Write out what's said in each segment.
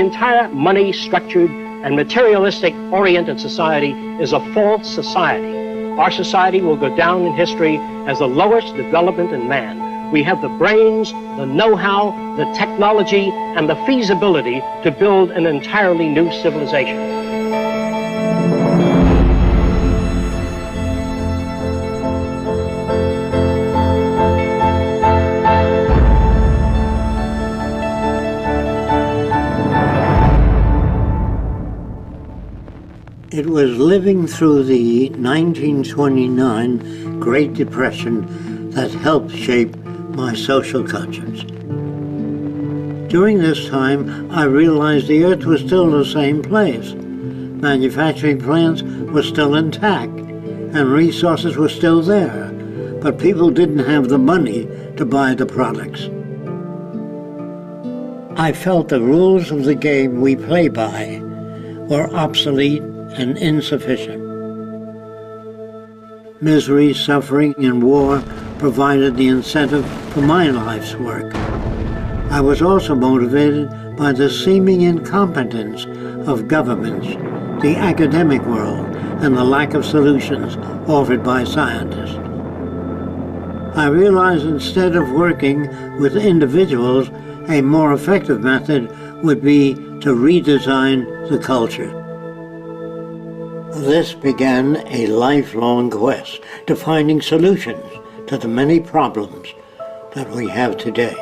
entire money-structured and materialistic-oriented society is a false society. Our society will go down in history as the lowest development in man. We have the brains, the know-how, the technology, and the feasibility to build an entirely new civilization. It was living through the 1929 Great Depression that helped shape my social conscience. During this time, I realized the Earth was still the same place. Manufacturing plants were still intact, and resources were still there, but people didn't have the money to buy the products. I felt the rules of the game we play by were obsolete and insufficient. Misery, suffering, and war provided the incentive for my life's work. I was also motivated by the seeming incompetence of governments, the academic world, and the lack of solutions offered by scientists. I realized instead of working with individuals, a more effective method would be to redesign the culture. This began a lifelong quest to finding solutions to the many problems that we have today.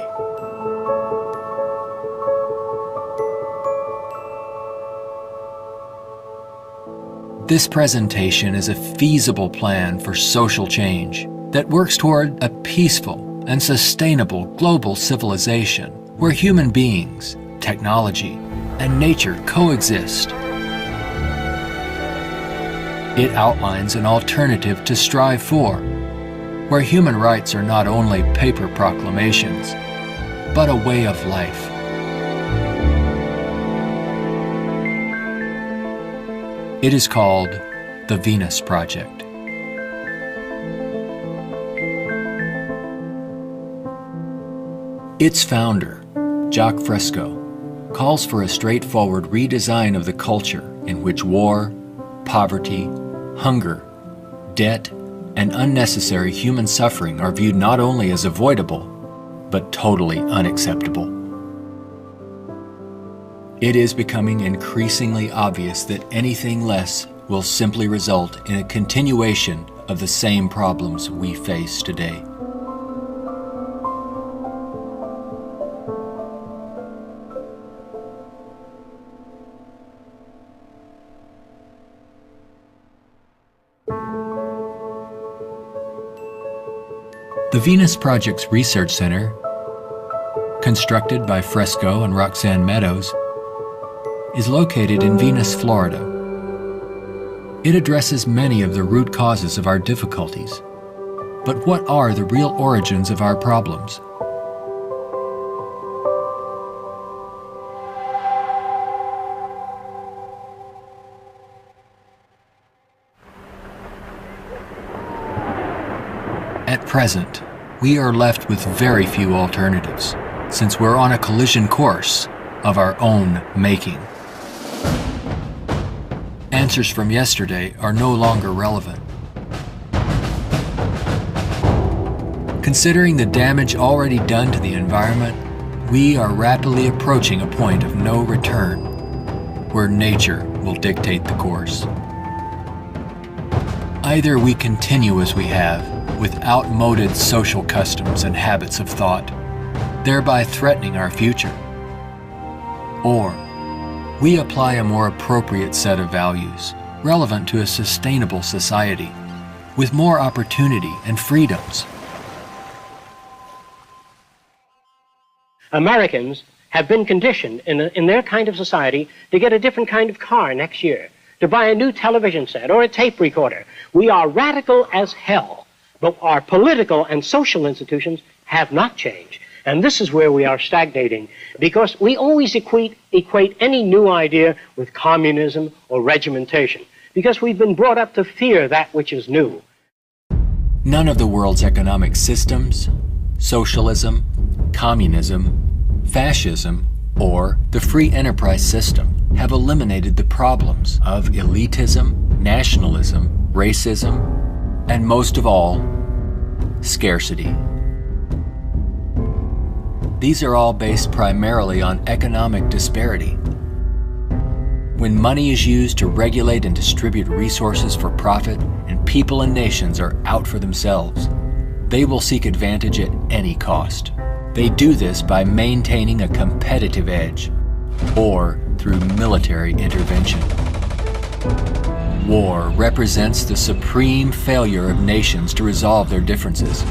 This presentation is a feasible plan for social change that works toward a peaceful and sustainable global civilization where human beings, technology, and nature coexist. It outlines an alternative to strive for, where human rights are not only paper proclamations, but a way of life. It is called the Venus Project. Its founder, Jacque Fresco, calls for a straightforward redesign of the culture in which war, poverty, hunger, debt, and unnecessary human suffering are viewed not only as avoidable, but totally unacceptable. It is becoming increasingly obvious that anything less will simply result in a continuation of the same problems we face today. The Venus Project's Research Center, constructed by Fresco and Roxanne Meadows, is located in Venus, Florida. It addresses many of the root causes of our difficulties. But what are the real origins of our problems? At present, we are left with very few alternatives, since we're on a collision course of our own making. Answers from yesterday are no longer relevant. Considering the damage already done to the environment, we are rapidly approaching a point of no return, where nature will dictate the course. Either we continue as we have, with outmoded social customs and habits of thought, thereby threatening our future, or we apply a more appropriate set of values relevant to a sustainable society with more opportunity and freedoms. Americans have been conditioned in their kind of society to get a different kind of car next year, to buy a new television set or a tape recorder. We are radical as hell, but our political and social institutions have not changed. And this is where we are stagnating, because we always equate any new idea with communism or regimentation, because we've been brought up to fear that which is new. None of the world's economic systems, socialism, communism, fascism, or the free enterprise system have eliminated the problems of elitism, nationalism, racism, and most of all, scarcity. These are all based primarily on economic disparity. When money is used to regulate and distribute resources for profit, and people and nations are out for themselves, they will seek advantage at any cost. They do this by maintaining a competitive edge, or through military intervention. War represents the supreme failure of nations to resolve their differences.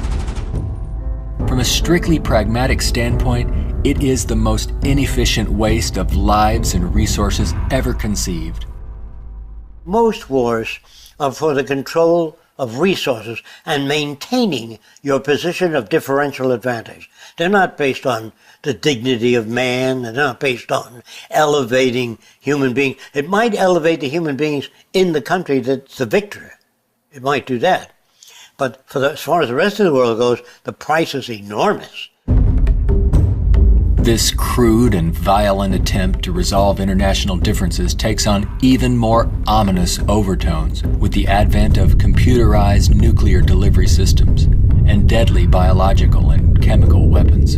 From a strictly pragmatic standpoint, it is the most inefficient waste of lives and resources ever conceived. Most wars are for the control of resources and maintaining your position of differential advantage. They're not based on the dignity of man. They're not based on elevating human beings. It might elevate the human beings in the country that's the victor. It might do that. But as far as the rest of the world goes, the price is enormous. This crude and violent attempt to resolve international differences takes on even more ominous overtones with the advent of computerized nuclear delivery systems and deadly biological and chemical weapons.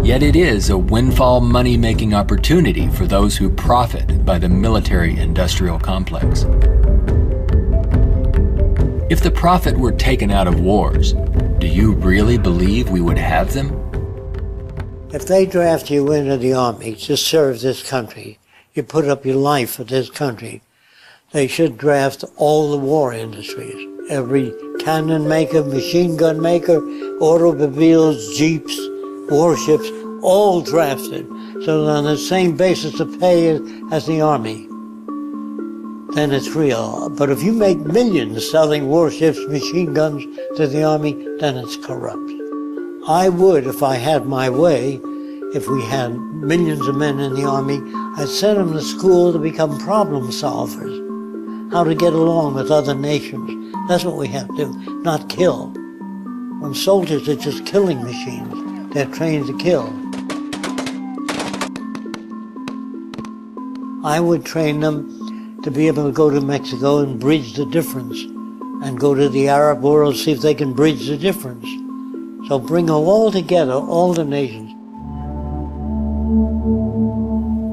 Yet it is a windfall money-making opportunity for those who profit by the military-industrial complex. If the profit were taken out of wars, do you really believe we would have them? If they draft you into the army to serve this country, you put up your life for this country, they should draft all the war industries. Every cannon maker, machine gun maker, automobiles, jeeps, warships, all drafted, so that on the same basis of pay as the army. Then it's real. But if you make millions selling warships, machine guns to the army, then it's corrupt. I would, if I had my way, if we had millions of men in the army, I'd send them to school to become problem solvers, how to get along with other nations. That's what we have to do, not kill. When soldiers are just killing machines, they're trained to kill. I would train them to be able to go to Mexico and bridge the difference, and go to the Arab world, see if they can bridge the difference. So bring them all together, all the nations.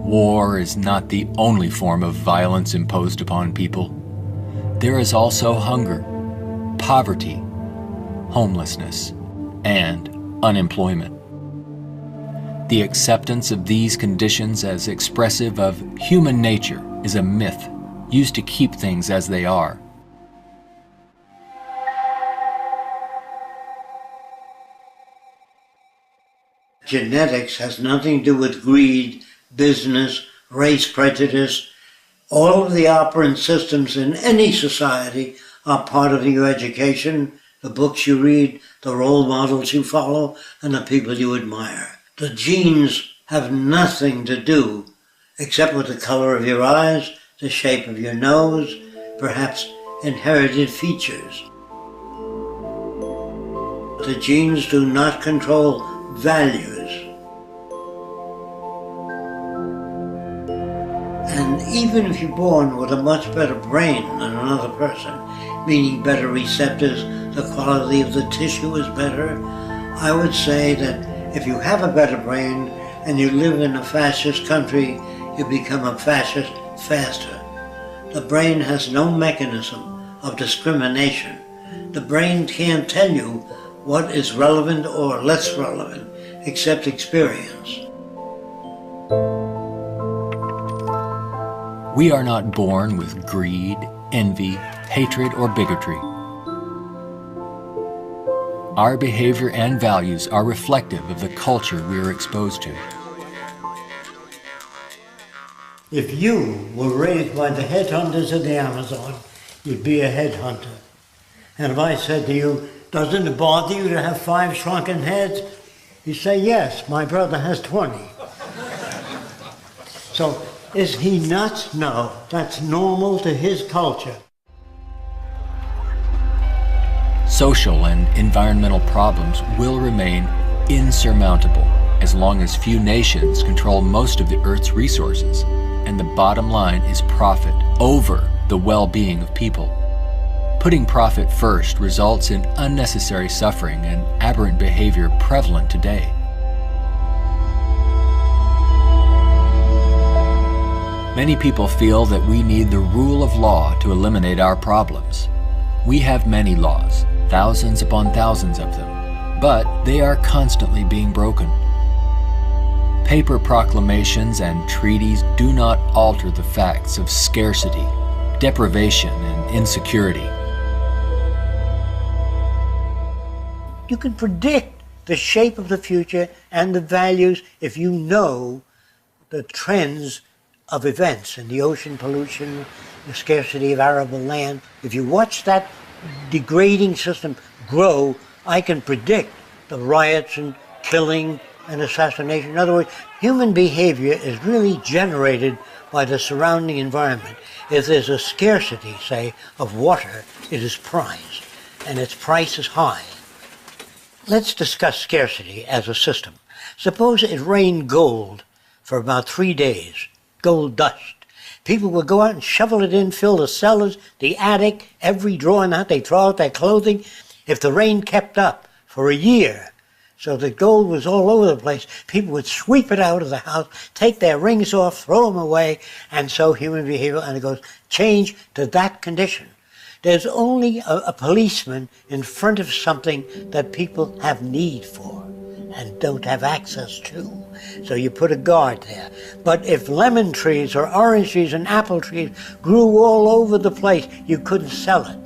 War is not the only form of violence imposed upon people. There is also hunger, poverty, homelessness, and unemployment. The acceptance of these conditions as expressive of human nature is a myth used to keep things as they are. Genetics has nothing to do with greed, business, race prejudice. All of the operant systems in any society are part of your education, the books you read, the role models you follow, and the people you admire. The genes have nothing to do except with the color of your eyes, the shape of your nose, perhaps inherited features. The genes do not control values. And even if you're born with a much better brain than another person, meaning better receptors, the quality of the tissue is better, I would say that if you have a better brain and you live in a fascist country, you become a fascist faster. The brain has no mechanism of discrimination. The brain can't tell you what is relevant or less relevant, except experience. We are not born with greed, envy, hatred, or bigotry. Our behavior and values are reflective of the culture we are exposed to. If you were raised by the headhunters of the Amazon, you'd be a headhunter. And if I said to you, doesn't it bother you to have 5 shrunken heads? You say, yes, my brother has 20. So, is he nuts? No, that's normal to his culture. social and environmental problems will remain insurmountable as long as few nations control most of the Earth's resources, and the bottom line is profit over the well-being of people. Putting profit first results in unnecessary suffering and aberrant behavior prevalent today. Many people feel that we need the rule of law to eliminate our problems. We have many laws, thousands upon thousands of them, but they are constantly being broken. Paper proclamations and treaties do not alter the facts of scarcity, deprivation, and insecurity. You can predict the shape of the future and the values if you know the trends of events and the ocean pollution, the scarcity of arable land. If you watch that degrading system grow, I can predict the riots and killing and assassination. In other words, human behavior is really generated by the surrounding environment. If there's a scarcity, say, of water, it is prized, and its price is high. Let's discuss scarcity as a system. Suppose it rained gold for about 3 days, gold dust. People would go out and shovel it in, fill the cellars, the attic, every drawer in that. They throw out their clothing. If the rain kept up for a year, so the gold was all over the place, people would sweep it out of the house, take their rings off, throw them away, and so human behavior, and it goes, change to that condition. There's only a policeman in front of something that people have need for and don't have access to. So you put a guard there. But if lemon trees or orange trees and apple trees grew all over the place, you couldn't sell it.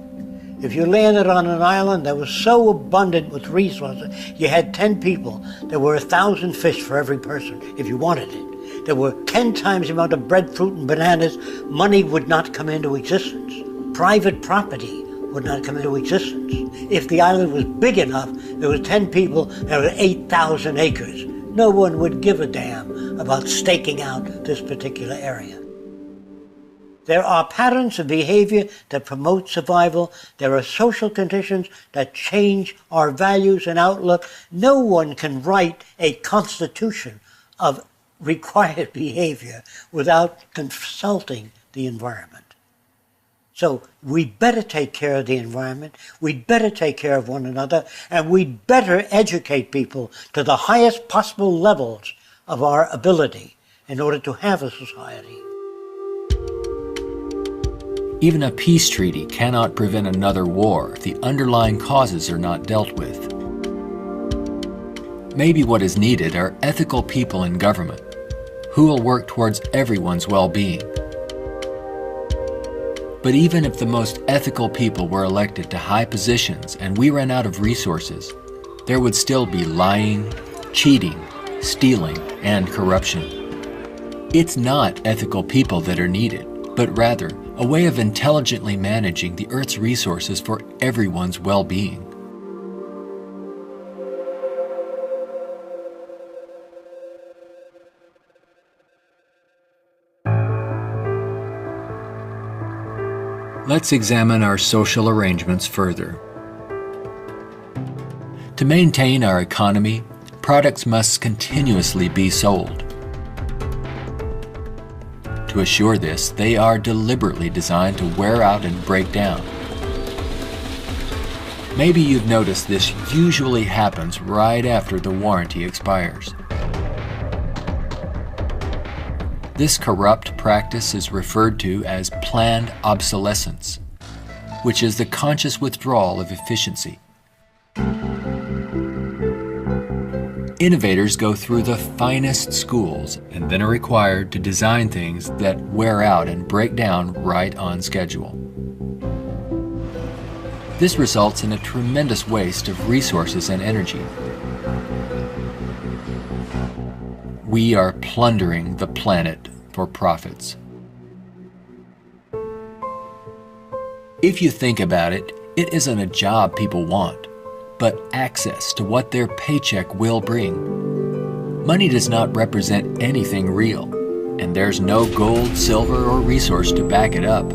If you landed on an island that was so abundant with resources, you had 10 people, there were 1,000 fish for every person if you wanted it. There were 10 times the amount of breadfruit and bananas, money would not come into existence. Private property would not come into existence. If the island was big enough, there were 10 people, there were 8,000 acres. No one would give a damn about staking out this particular area. There are patterns of behavior that promote survival. There are social conditions that change our values and outlook. No one can write a constitution of required behavior without consulting the environment. So we'd better take care of the environment, we'd better take care of one another, and we'd better educate people to the highest possible levels of our ability in order to have a society. Even a peace treaty cannot prevent another war if the underlying causes are not dealt with. Maybe what is needed are ethical people in government who will work towards everyone's well-being. But even if the most ethical people were elected to high positions and we ran out of resources, there would still be lying, cheating, stealing, and corruption. It's not ethical people that are needed, but rather a way of intelligently managing the Earth's resources for everyone's well-being. Let's examine our social arrangements further. To maintain our economy, products must continuously be sold. To assure this, they are deliberately designed to wear out and break down. Maybe you've noticed this usually happens right after the warranty expires. This corrupt practice is referred to as planned obsolescence, which is the conscious withdrawal of efficiency. Innovators go through the finest schools and then are required to design things that wear out and break down right on schedule. This results in a tremendous waste of resources and energy. We are plundering the planet for profits. If you think about it, it isn't a job people want, but access to what their paycheck will bring. Money does not represent anything real, and there's no gold, silver, or resource to back it up.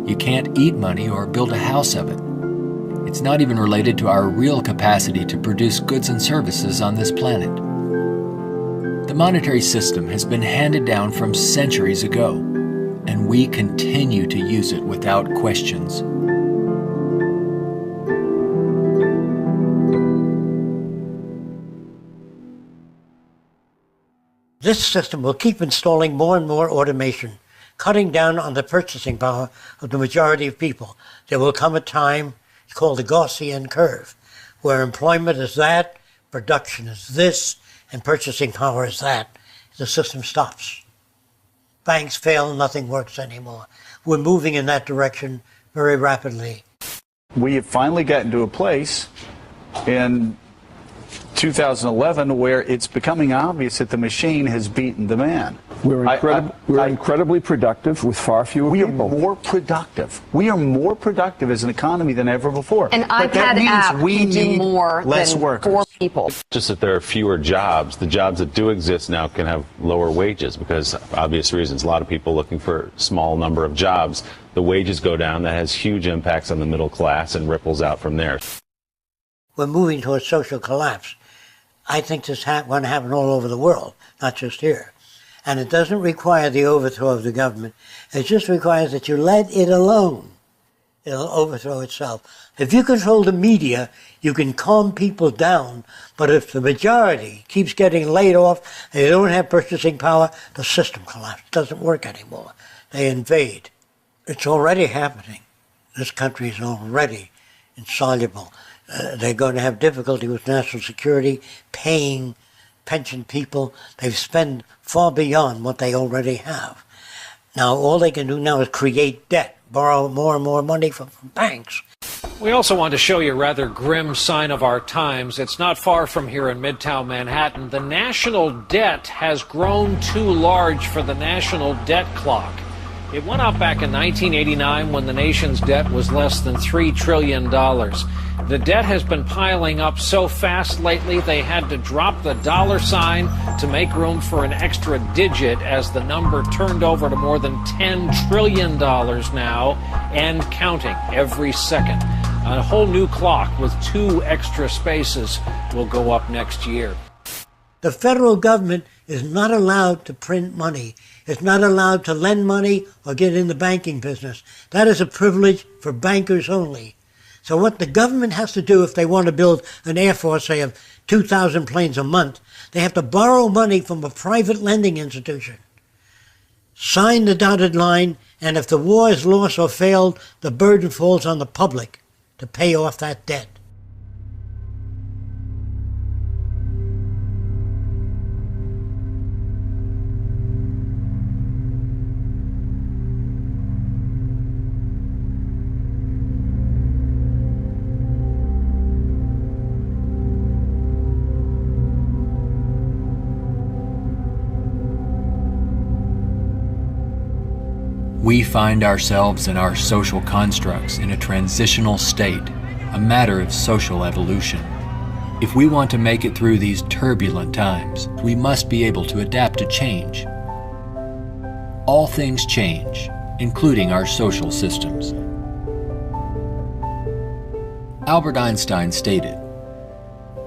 You can't eat money or build a house of it. It's not even related to our real capacity to produce goods and services on this planet. The monetary system has been handed down from centuries ago, and we continue to use it without questions. This system will keep installing more and more automation, cutting down on the purchasing power of the majority of people. There will come a time, it's called the Gaussian curve, where employment is that, production is this, and purchasing power is that. The system stops. Banks fail, nothing works anymore. We're moving in that direction very rapidly. We have finally gotten to a place in 2011 where it's becoming obvious that the machine has beaten the man. We're incredibly productive with far fewer people. We are more productive. We are more productive as an economy than ever before. An iPad app can do more less than workers. 4 people. Just that there are fewer jobs. The jobs that do exist now can have lower wages because of obvious reasons. A lot of people looking for a small number of jobs. The wages go down. That has huge impacts on the middle class and ripples out from there. We're moving towards social collapse. I think this is going to happen all over the world, not just here. And it doesn't require the overthrow of the government. It just requires that you let it alone. It'll overthrow itself. If you control the media, you can calm people down. But if the majority keeps getting laid off, and they don't have purchasing power, the system collapses. It doesn't work anymore. They invade. It's already happening. This country is already insoluble. They're going to have difficulty with national security, paying pension people. They've spent far beyond what they already have. Now, all they can do now is create debt, borrow more and more money from banks. We also want to show you a rather grim sign of our times. It's not far from here in Midtown Manhattan. The national debt has grown too large for the national debt clock. It went up back in 1989 when the nation's debt was less than $3 trillion. The debt has been piling up so fast lately they had to drop the dollar sign to make room for an extra digit as the number turned over to more than $10 trillion now and counting every second. A whole new clock with 2 extra spaces will go up next year. The federal government is not allowed to print money. It's not allowed to lend money or get in the banking business. That is a privilege for bankers only. So what the government has to do if they want to build an air force, say, of 2,000 planes a month, they have to borrow money from a private lending institution, sign the dotted line, and if the war is lost or failed, the burden falls on the public to pay off that debt. We find ourselves and our social constructs in a transitional state, a matter of social evolution. If we want to make it through these turbulent times, we must be able to adapt to change. All things change, including our social systems. Albert Einstein stated,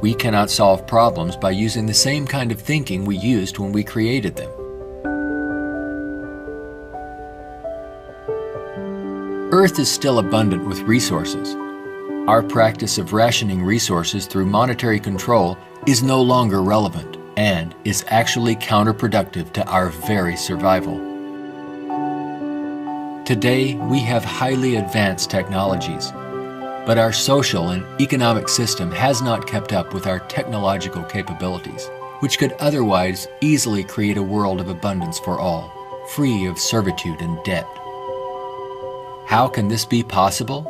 "We cannot solve problems by using the same kind of thinking we used when we created them." Earth is still abundant with resources. Our practice of rationing resources through monetary control is no longer relevant and is actually counterproductive to our very survival. Today, we have highly advanced technologies, but our social and economic system has not kept up with our technological capabilities, which could otherwise easily create a world of abundance for all, free of servitude and debt. How can this be possible?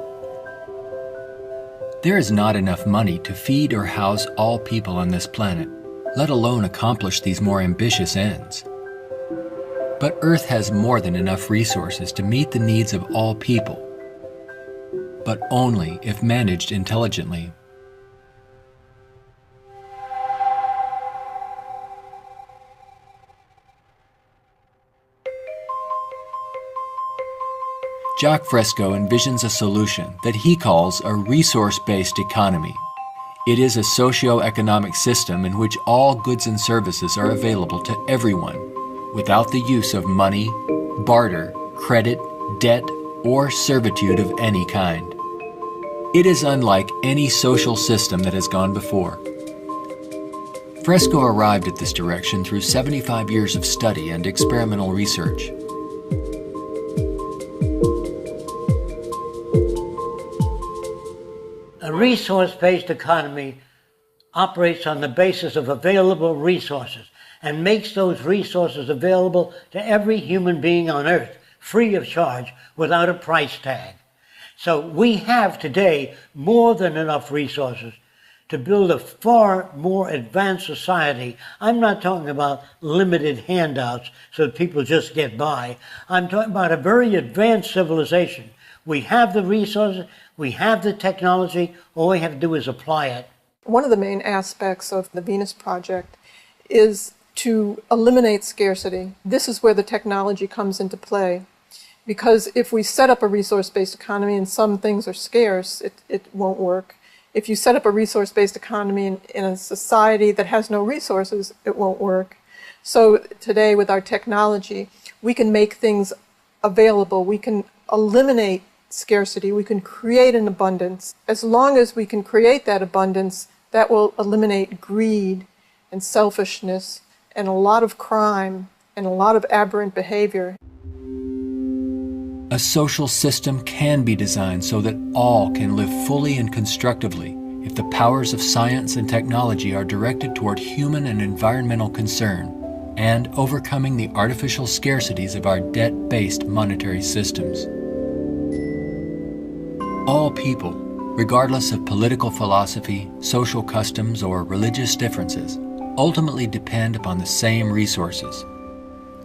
There is not enough money to feed or house all people on this planet, let alone accomplish these more ambitious ends. But Earth has more than enough resources to meet the needs of all people, but only if managed intelligently. Jacque Fresco envisions a solution that he calls a resource-based economy. It is a socio-economic system in which all goods and services are available to everyone, without the use of money, barter, credit, debt, or servitude of any kind. It is unlike any social system that has gone before. Fresco arrived at this direction through 75 years of study and experimental research. A resource-based economy operates on the basis of available resources and makes those resources available to every human being on earth, free of charge, without a price tag. So we have today more than enough resources to build a far more advanced society. I'm not talking about limited handouts so that people just get by. I'm talking about a very advanced civilization. We have the resources, we have the technology, all we have to do is apply it. One of the main aspects of the Venus Project is to eliminate scarcity. This is where the technology comes into play. Because if we set up a resource-based economy and some things are scarce, it won't work. If you set up a resource-based economy in a society that has no resources, it won't work. So today with our technology, we can make things available. We can eliminate scarcity. We can create an abundance. As long as we can create that abundance, that will eliminate greed and selfishness and a lot of crime and a lot of aberrant behavior. A social system can be designed so that all can live fully and constructively if the powers of science and technology are directed toward human and environmental concern and overcoming the artificial scarcities of our debt-based monetary systems. All people, regardless of political philosophy, social customs, or religious differences, ultimately depend upon the same resources: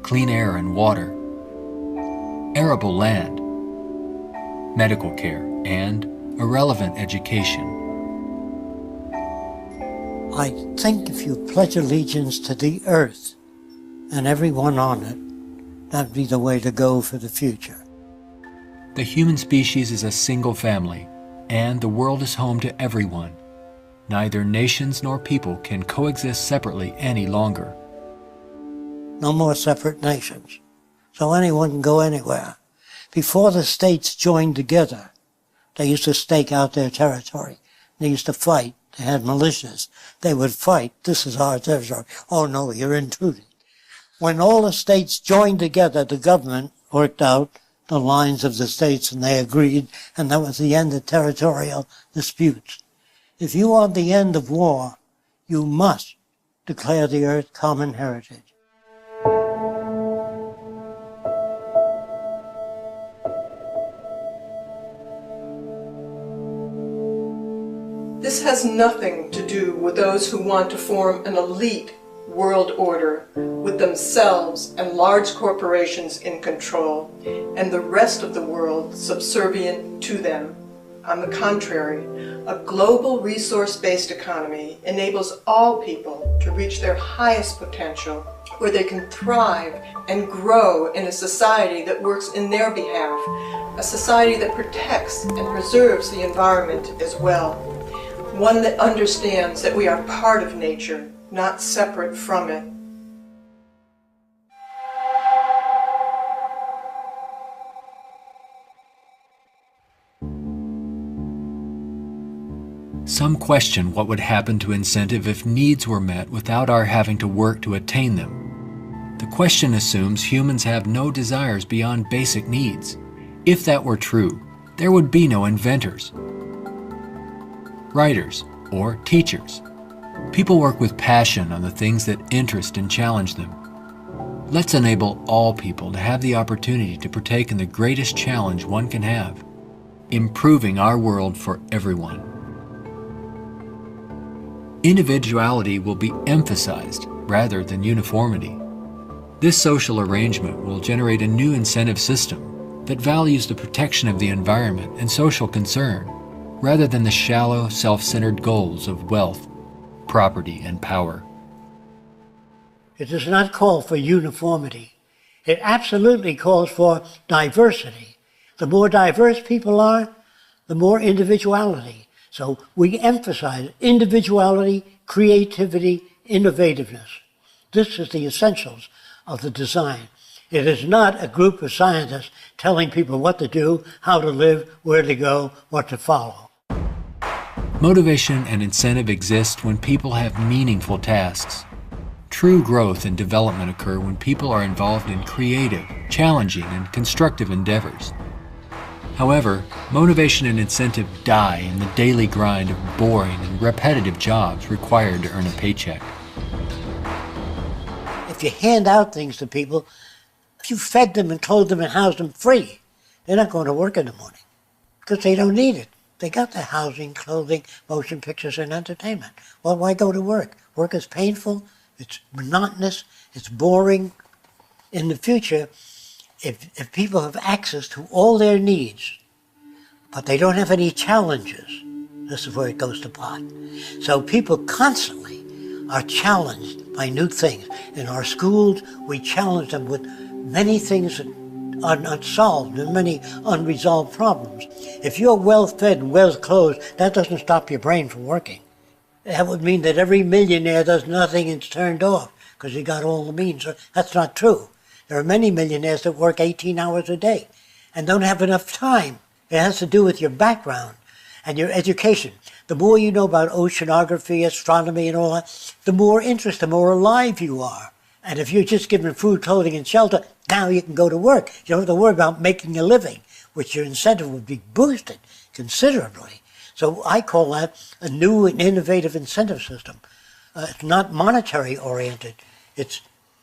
clean air and water, arable land, medical care, and a relevant education. I think if you pledge allegiance to the earth and everyone on it, that'd be the way to go for the future. The human species is a single family, and the world is home to everyone. Neither nations nor people can coexist separately any longer. No more separate nations. So anyone can go anywhere. Before the states joined together, they used to stake out their territory. They used to fight. They had militias. They would fight. This is our territory. Oh no, you're intruding. When all the states joined together, the government worked out the lines of the states and they agreed, and that was the end of territorial disputes. If you want the end of war, you must declare the earth common heritage. This has nothing to do with those who want to form an elite world order with themselves and large corporations in control and the rest of the world subservient to them. On the contrary, a global resource-based economy enables all people to reach their highest potential, where they can thrive and grow in a society that works in their behalf, a society that protects and preserves the environment as well, one that understands that we are part of nature, not separate from it. Some question what would happen to incentive if needs were met without our having to work to attain them. The question assumes humans have no desires beyond basic needs. If that were true, there would be no inventors, writers, or teachers. People work with passion on the things that interest and challenge them. Let's enable all people to have the opportunity to partake in the greatest challenge one can have: improving our world for everyone. Individuality will be emphasized rather than uniformity. This social arrangement will generate a new incentive system that values the protection of the environment and social concern, rather than the shallow, self-centered goals of wealth, property, and power. It does not call for uniformity. It absolutely calls for diversity. The more diverse people are, the more individuality. So we emphasize individuality, creativity, innovativeness. This is the essentials of the design. It is not a group of scientists telling people what to do, how to live, where to go, what to follow. Motivation and incentive exist when people have meaningful tasks. True growth and development occur when people are involved in creative, challenging, and constructive endeavors. However, motivation and incentive die in the daily grind of boring and repetitive jobs required to earn a paycheck. If you hand out things to people, if you fed them and clothed them and housed them free, they're not going to work in the morning because they don't need it. They got the housing, clothing, motion pictures, and entertainment. Well, why go to work? Work is painful, it's monotonous, it's boring. In the future, if people have access to all their needs, but they don't have any challenges, this is where it goes to pot. So people constantly are challenged by new things. In our schools, we challenge them with many things that are not solved and many unresolved problems. If you're well fed and well clothed, that doesn't stop your brain from working. That would mean that every millionaire does nothing and is turned off because he got all the means. That's not true. There are many millionaires that work 18 hours a day and don't have enough time. It has to do with your background and your education. The more you know about oceanography, astronomy, and all that, the more interest, the more alive you are. And if you're just given food, clothing, and shelter, now you can go to work. You don't have to worry about making a living, which your incentive would be boosted considerably. So I call that a new and innovative incentive system. It's not monetary oriented, it's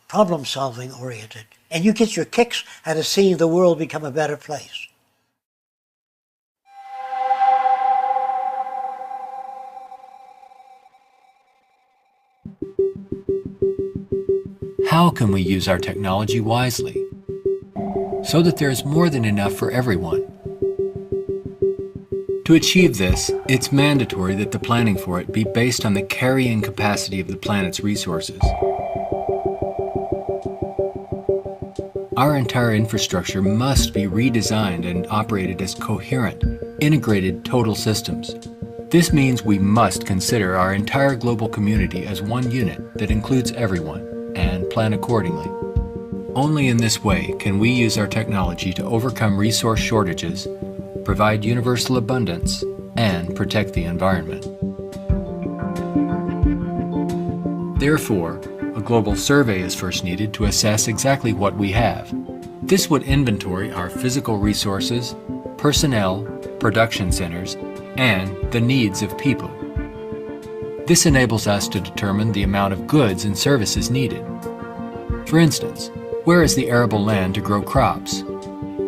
problem solving oriented. And you get your kicks out of seeing the world become a better place. How can we use our technology wisely so that there is more than enough for everyone? To achieve this, it's mandatory that the planning for it be based on the carrying capacity of the planet's resources. Our entire infrastructure must be redesigned and operated as coherent, integrated total systems. This means we must consider our entire global community as one unit that includes everyone, and plan accordingly. Only in this way can we use our technology to overcome resource shortages, provide universal abundance, and protect the environment. Therefore, a global survey is first needed to assess exactly what we have. This would inventory our physical resources, personnel, production centers, and the needs of people. This enables us to determine the amount of goods and services needed. For instance, where is the arable land to grow crops?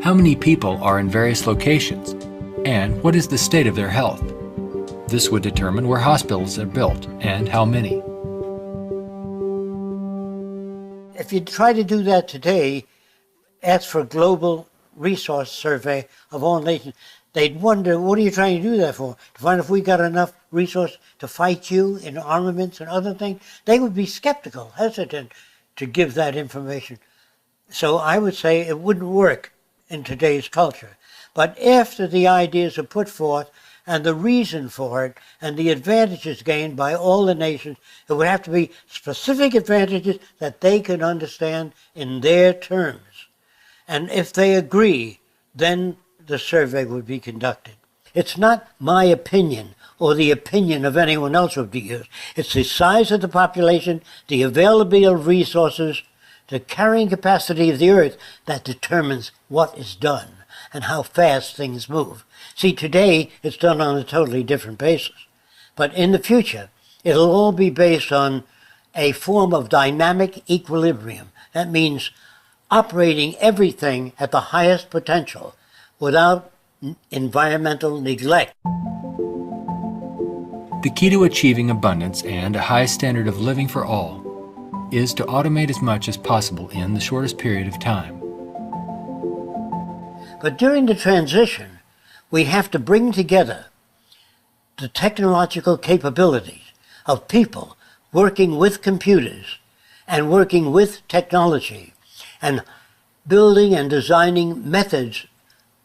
How many people are in various locations? And what is the state of their health? This would determine where hospitals are built and how many. If you try to do that today, ask for a global resource survey of all nations, they'd wonder, what are you trying to do that for? To find if we got enough resource to fight you in armaments and other things? They would be skeptical, hesitant to give that information. So I would say it wouldn't work in today's culture. But after the ideas are put forth and the reason for it and the advantages gained by all the nations, it would have to be specific advantages that they can understand in their terms. And if they agree, then the survey would be conducted. It's not my opinion or the opinion of anyone else would be used. It's the size of the population, the availability of resources, the carrying capacity of the earth that determines what is done and how fast things move. See, today it's done on a totally different basis. But in the future, it'll all be based on a form of dynamic equilibrium. That means operating everything at the highest potential without environmental neglect. The key to achieving abundance and a high standard of living for all is to automate as much as possible in the shortest period of time. But during the transition, we have to bring together the technological capabilities of people working with computers and working with technology and building and designing methods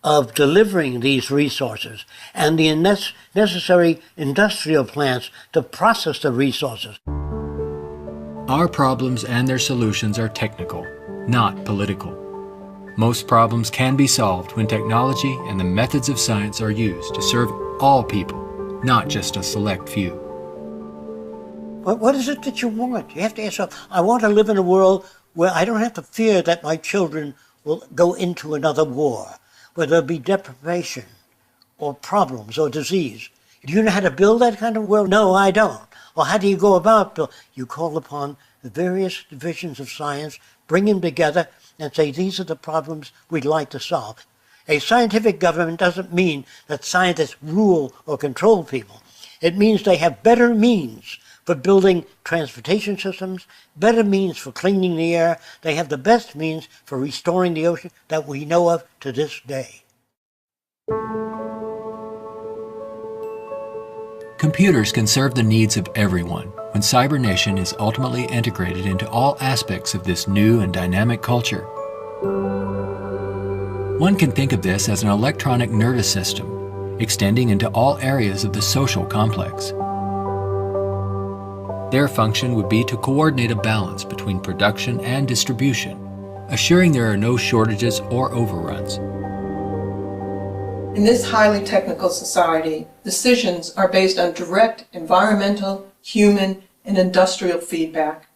of delivering these resources and the necessary industrial plants to process the resources. Our problems and their solutions are technical, not political. Most problems can be solved when technology and the methods of science are used to serve all people, not just a select few. But what is it that you want? You have to ask yourself, I want to live in a world where I don't have to fear that my children will go into another war, where there'll be deprivation or problems or disease. Do you know how to build that kind of world? No, I don't. Well, how do you go about building? You call upon the various divisions of science, bring them together, and say, these are the problems we'd like to solve. A scientific government doesn't mean that scientists rule or control people. It means they have better means for building transportation systems, better means for cleaning the air. They have the best means for restoring the ocean that we know of to this day. Computers can serve the needs of everyone when CyberNation is ultimately integrated into all aspects of this new and dynamic culture. One can think of this as an electronic nervous system, extending into all areas of the social complex. Their function would be to coordinate a balance between production and distribution, assuring there are no shortages or overruns. In this highly technical society, decisions are based on direct environmental, human, and industrial feedback.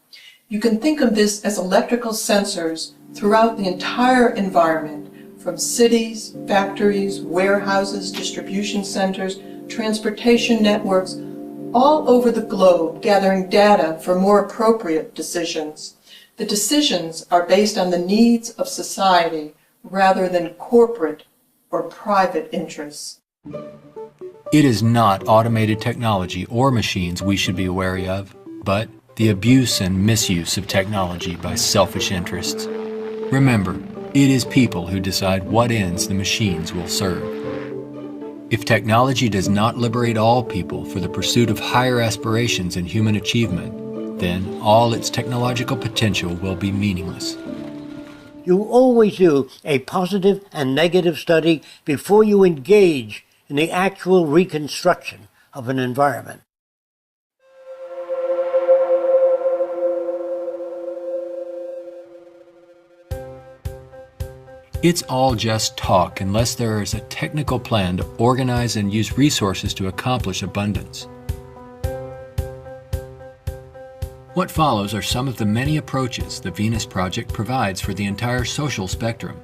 You can think of this as electrical sensors throughout the entire environment, from cities, factories, warehouses, distribution centers, transportation networks, all over the globe, gathering data for more appropriate decisions. The decisions are based on the needs of society rather than corporate or private interests. It is not automated technology or machines we should be wary of, but the abuse and misuse of technology by selfish interests. Remember, it is people who decide what ends the machines will serve. If technology does not liberate all people for the pursuit of higher aspirations and human achievement, then all its technological potential will be meaningless. You always do a positive and negative study before you engage in the actual reconstruction of an environment. It's all just talk unless there is a technical plan to organize and use resources to accomplish abundance. What follows are some of the many approaches the Venus Project provides for the entire social spectrum.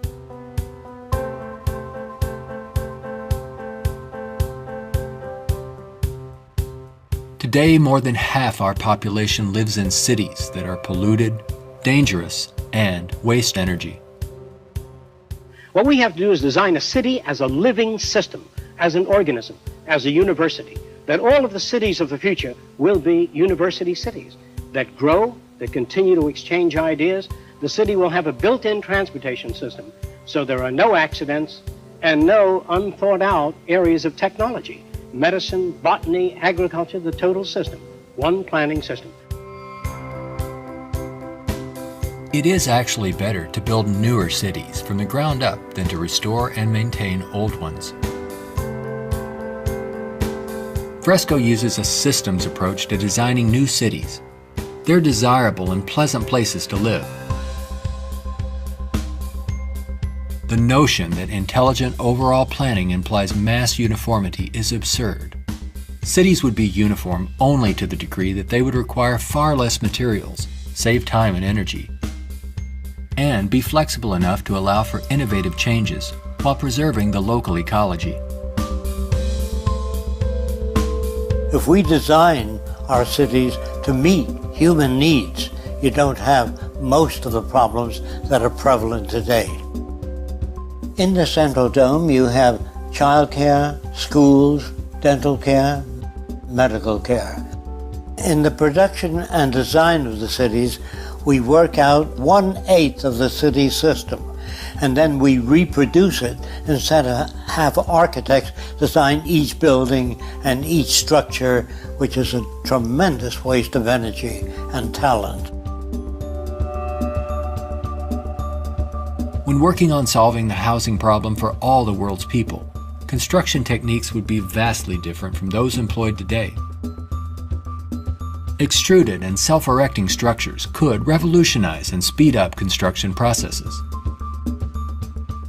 Today, more than half our population lives in cities that are polluted, dangerous, and waste energy. What we have to do is design a city as a living system, as an organism, as a university, that all of the cities of the future will be university cities that grow, that continue to exchange ideas. The city will have a built-in transportation system, so there are no accidents and no unthought out areas of technology. Medicine, botany, agriculture, the total system, one planning system. It is actually better to build newer cities from the ground up than to restore and maintain old ones. Fresco uses a systems approach to designing new cities. They're desirable and pleasant places to live. The notion that intelligent overall planning implies mass uniformity is absurd. Cities would be uniform only to the degree that they would require far less materials, save time and energy, and be flexible enough to allow for innovative changes while preserving the local ecology. If we design our cities to meet human needs, you don't have most of the problems that are prevalent today. In the Central Dome, you have childcare, schools, dental care, medical care. In the production and design of the cities, we work out 1/8 of the city system, and then we reproduce it instead of have architects design each building and each structure, which is a tremendous waste of energy and talent. When working on solving the housing problem for all the world's people, construction techniques would be vastly different from those employed today. Extruded and self-erecting structures could revolutionize and speed up construction processes.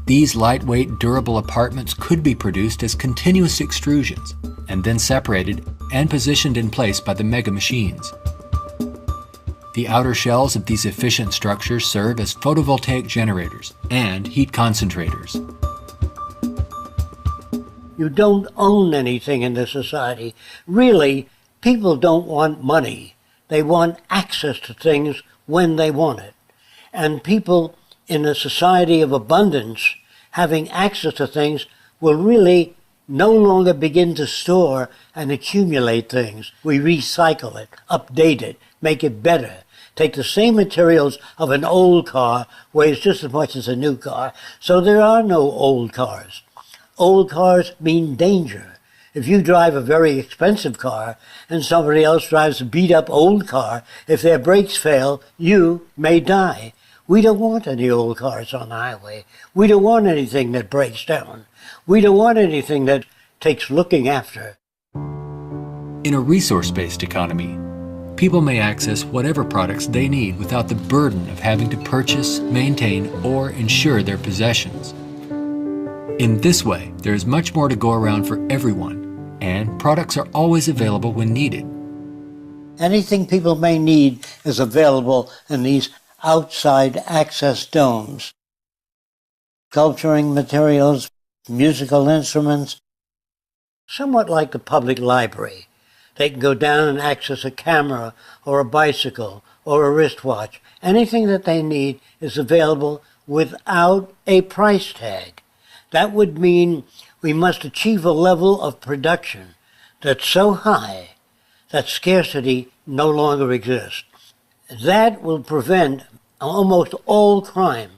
These lightweight, durable apartments could be produced as continuous extrusions and then separated and positioned in place by the mega machines. The outer shells of these efficient structures serve as photovoltaic generators and heat concentrators. You don't own anything in this society. Really, people don't want money. They want access to things when they want it. And people in a society of abundance, having access to things, will really no longer begin to store and accumulate things. We recycle it, update it, make it better. Take the same materials of an old car, weighs just as much as a new car, so there are no old cars. Old cars mean danger. If you drive a very expensive car and somebody else drives a beat-up old car, if their brakes fail, you may die. We don't want any old cars on the highway. We don't want anything that breaks down. We don't want anything that takes looking after. In a resource-based economy, people may access whatever products they need without the burden of having to purchase, maintain, or insure their possessions. In this way, there is much more to go around for everyone, and products are always available when needed. Anything people may need is available in these outside access domes. Sculpturing materials, musical instruments, somewhat like the public library. They can go down and access a camera or a bicycle or a wristwatch. Anything that they need is available without a price tag. That would mean we must achieve a level of production that's so high that scarcity no longer exists. That will prevent almost all crime.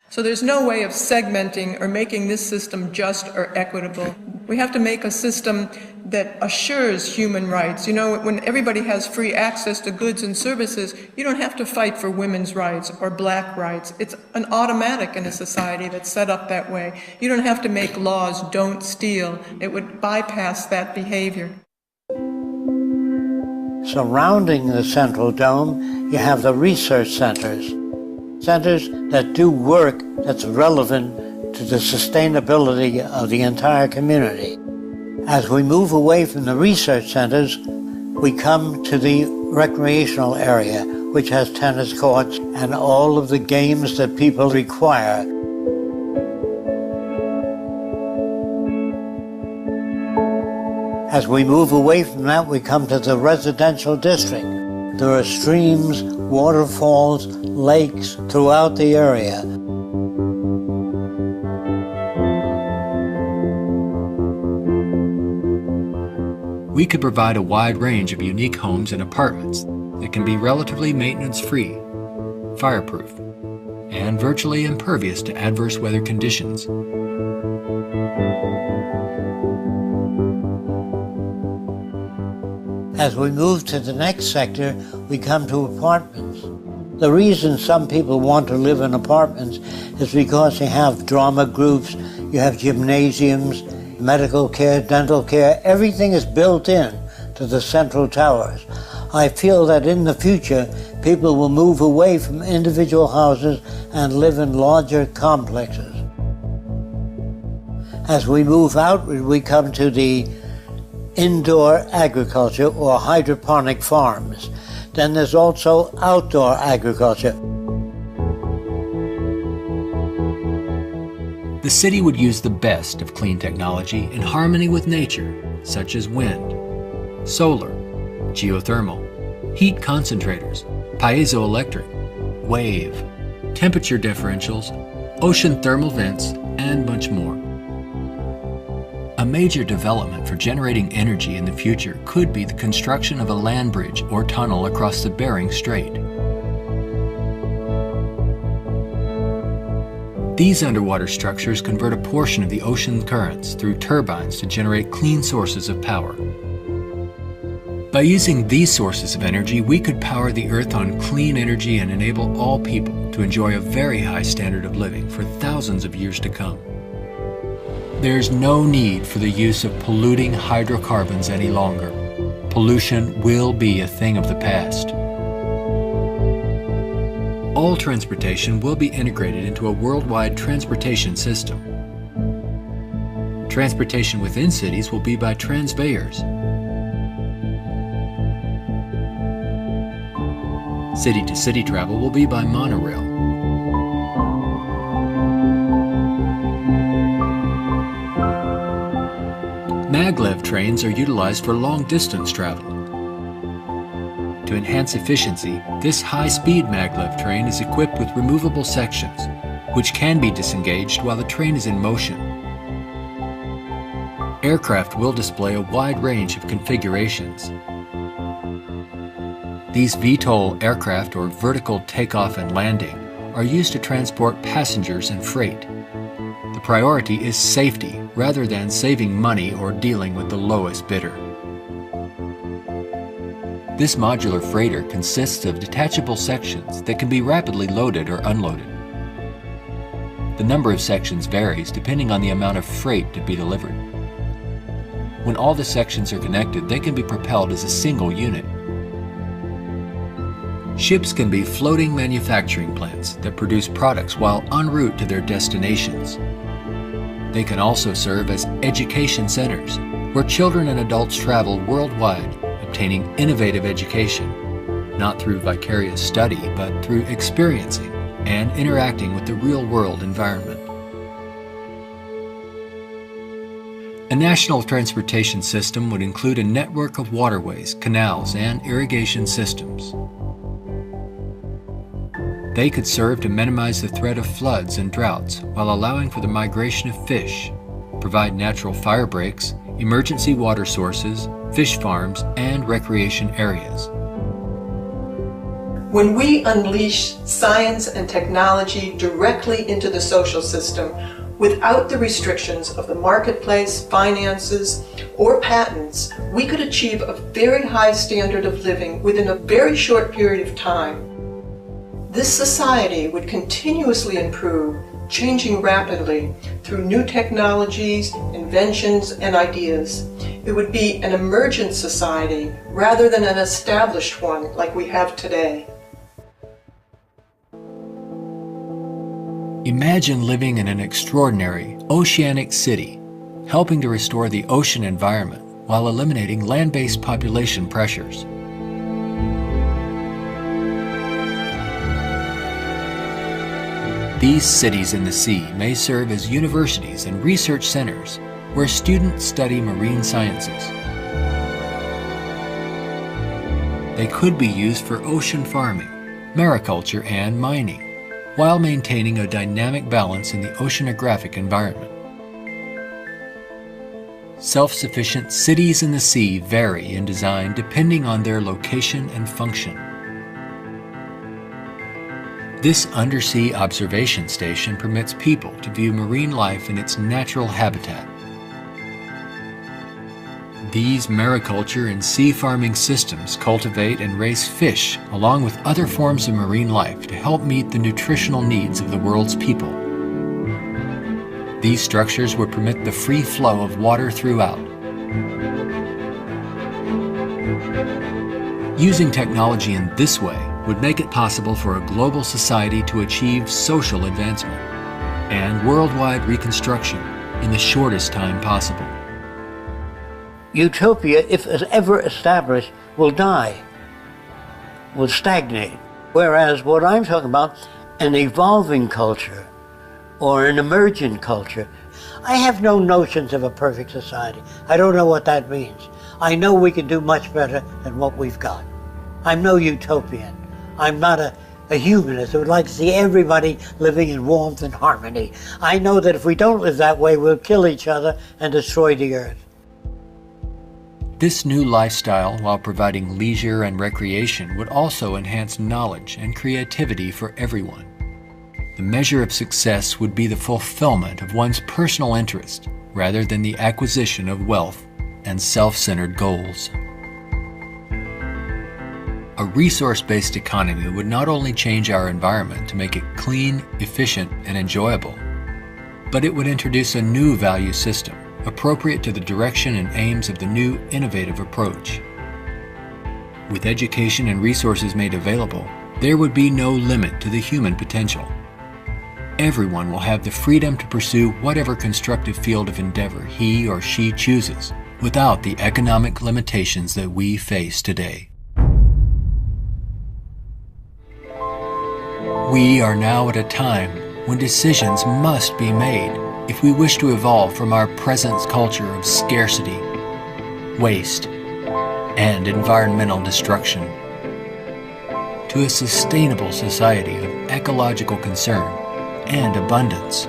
So there's no way of segmenting or making this system just or equitable. We have to make a system that assures human rights. You know, when everybody has free access to goods and services, you don't have to fight for women's rights or black rights. It's an automatic in a society that's set up that way. You don't have to make laws, don't steal. It would bypass that behavior. Surrounding the central dome, you have the research centers. Centers that do work that's relevant to the sustainability of the entire community. As we move away from the research centers, we come to the recreational area, which has tennis courts and all of the games that people require. As we move away from that, we come to the residential district. There are streams, waterfalls, lakes throughout the area. We could provide a wide range of unique homes and apartments that can be relatively maintenance-free, fireproof, and virtually impervious to adverse weather conditions. As we move to the next sector, we come to apartments. The reason some people want to live in apartments is because you have drama groups, you have gymnasiums, medical care, dental care, everything is built in to the central towers. I feel that in the future, people will move away from individual houses and live in larger complexes. As we move outward, we come to the indoor agriculture or hydroponic farms. Then there's also outdoor agriculture. The city would use the best of clean technology in harmony with nature, such as wind, solar, geothermal, heat concentrators, piezoelectric, wave, temperature differentials, ocean thermal vents, and much more. A major development for generating energy in the future could be the construction of a land bridge or tunnel across the Bering Strait. These underwater structures convert a portion of the ocean currents through turbines to generate clean sources of power. By using these sources of energy, we could power the Earth on clean energy and enable all people to enjoy a very high standard of living for thousands of years to come. There's no need for the use of polluting hydrocarbons any longer. Pollution will be a thing of the past. All transportation will be integrated into a worldwide transportation system. Transportation within cities will be by transveyors. City-to-city travel will be by monorail. Maglev trains are utilized for long-distance travel. To enhance efficiency, this high-speed maglev train is equipped with removable sections, which can be disengaged while the train is in motion. Aircraft will display a wide range of configurations. These VTOL aircraft, or vertical takeoff and landing, are used to transport passengers and freight. The priority is safety rather than saving money or dealing with the lowest bidder. This modular freighter consists of detachable sections that can be rapidly loaded or unloaded. The number of sections varies depending on the amount of freight to be delivered. When all the sections are connected, they can be propelled as a single unit. Ships can be floating manufacturing plants that produce products while en route to their destinations. They can also serve as education centers, where children and adults travel worldwide, obtaining innovative education, not through vicarious study, but through experiencing and interacting with the real-world environment. A national transportation system would include a network of waterways, canals, and irrigation systems. They could serve to minimize the threat of floods and droughts while allowing for the migration of fish, provide natural fire breaks, emergency water sources, fish farms, and recreation areas. When we unleash science and technology directly into the social system without the restrictions of the marketplace, finances, or patents, we could achieve a very high standard of living within a very short period of time. This society would continuously improve, changing rapidly through new technologies, inventions, and ideas. It would be an emergent society rather than an established one like we have today. Imagine living in an extraordinary oceanic city, helping to restore the ocean environment while eliminating land-based population pressures. These cities in the sea may serve as universities and research centers where students study marine sciences. They could be used for ocean farming, mariculture, and mining, while maintaining a dynamic balance in the oceanographic environment. Self-sufficient cities in the sea vary in design depending on their location and function. This undersea observation station permits people to view marine life in its natural habitat. These mariculture and sea farming systems cultivate and raise fish along with other forms of marine life to help meet the nutritional needs of the world's people. These structures would permit the free flow of water throughout. Using technology in this way would make it possible for a global society to achieve social advancement and worldwide reconstruction in the shortest time possible. Utopia, if ever established, will die, will stagnate. Whereas what I'm talking about, an evolving culture or an emergent culture, I have no notions of a perfect society. I don't know what that means. I know we can do much better than what we've got. I'm no utopian. I'm not a humanist who would like to see everybody living in warmth and harmony. I know that if we don't live that way, we'll kill each other and destroy the earth. This new lifestyle, while providing leisure and recreation, would also enhance knowledge and creativity for everyone. The measure of success would be the fulfillment of one's personal interest rather than the acquisition of wealth and self-centered goals. A resource-based economy would not only change our environment to make it clean, efficient, and enjoyable, but it would introduce a new value system appropriate to the direction and aims of the new innovative approach. With education and resources made available, there would be no limit to the human potential. Everyone will have the freedom to pursue whatever constructive field of endeavor he or she chooses, without the economic limitations that we face today. We are now at a time when decisions must be made if we wish to evolve from our present culture of scarcity, waste, and environmental destruction to a sustainable society of ecological concern and abundance.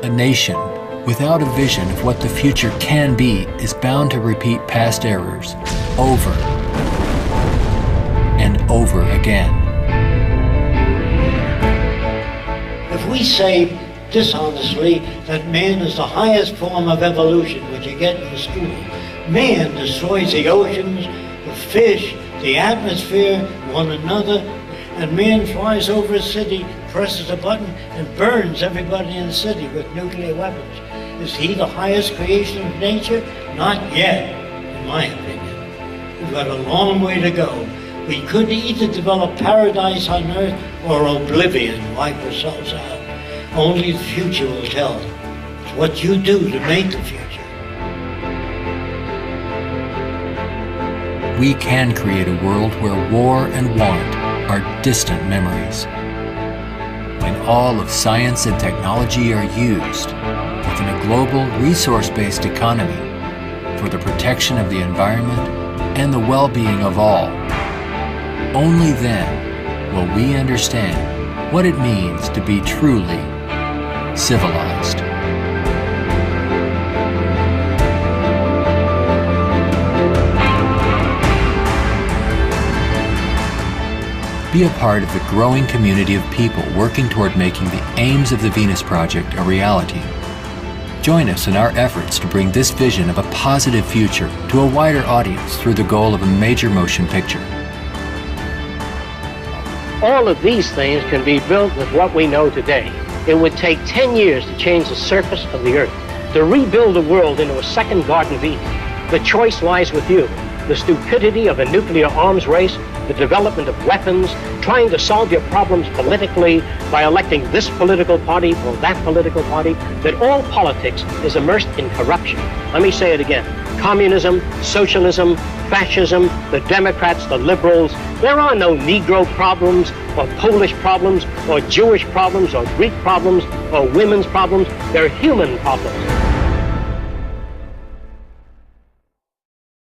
A nation without a vision of what the future can be is bound to repeat past errors over and over again. If we say dishonestly that man is the highest form of evolution, which you get in the school, man destroys the oceans, the fish, the atmosphere, one another, and man flies over a city, presses a button, and burns everybody in the city with nuclear weapons. Is he the highest creation of nature? Not yet, in my opinion. We've got a long way to go. We could either develop paradise on earth or oblivion, wipe ourselves out. Only the future will tell. It's what you do to make the future. We can create a world where war and want are distant memories. When all of science and technology are used within a global resource-based economy for the protection of the environment and the well-being of all, only then will we understand what it means to be truly civilized. Be a part of the growing community of people working toward making the aims of the Venus Project a reality. Join us in our efforts to bring this vision of a positive future to a wider audience through the goal of a major motion picture. All of these things can be built with what we know today. It would take 10 years to change the surface of the earth, to rebuild the world into a second Garden of Eden. The choice lies with you. The stupidity of a nuclear arms race, the development of weapons, trying to solve your problems politically by electing this political party or that political party, that all politics is immersed in corruption. Let me say it again. Communism, socialism, fascism, the Democrats, the liberals, there are no Negro problems or Polish problems or Jewish problems or Greek problems or women's problems. They're human problems.